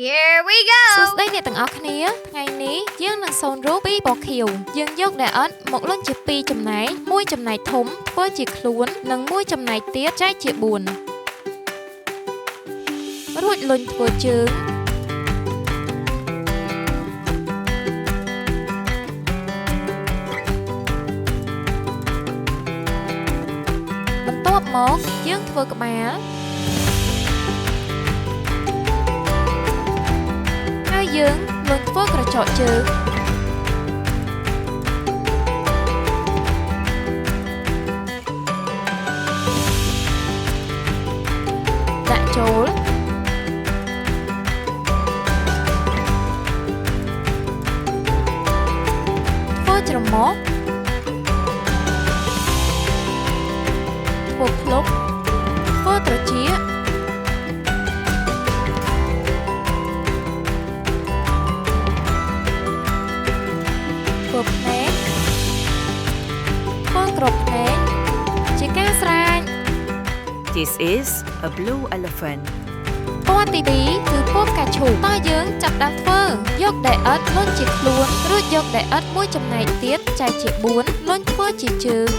Here we go សួស្តីអ្នកទាំងអស់គ្នាថ្ងៃនេះយើងនឹងសូនរូបពីពណ៌ខៀវយើងយកដែលអត់មកលុញជា2ចំណែកមួយចំណែកធំធ្វើជាខ្លួននិងមួយចំណែកទៀតចែកជា4រួចលុញធ្វើជើងបន្ទាប់មកយើងធ្វើក្បាលយើងលុញធ្វើក្រចកជើងដាក់ចូលធ្វើច្រមុះធ្វើភ្លុកធ្វើត្រចៀកភ្នែកធ្វើក្របភ្នែកជាការស្រាញ This is a blue elephant. ពណ៌ទី2គឺពណ៌ផ្កាឈូកតើយើងចាប់ដើមធ្វើយកដែលឥដ្ឋលុញជាខ្លួនរួចយកដែលឥដ្ឋមួយចំណែកទៀតចែកជា4លុញធ្វើជាជើង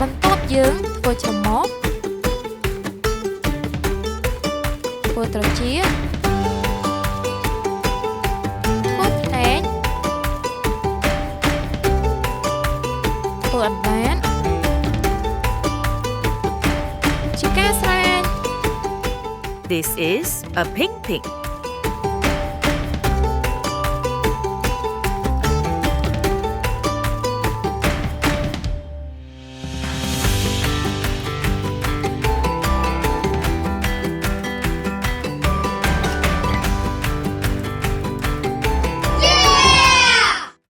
បន្ទាប់យើងធ្វើច្រមុះធ្វើត្រចៀកធ្វើអណ្ដាតជាការស្រាញ This is a pink pig.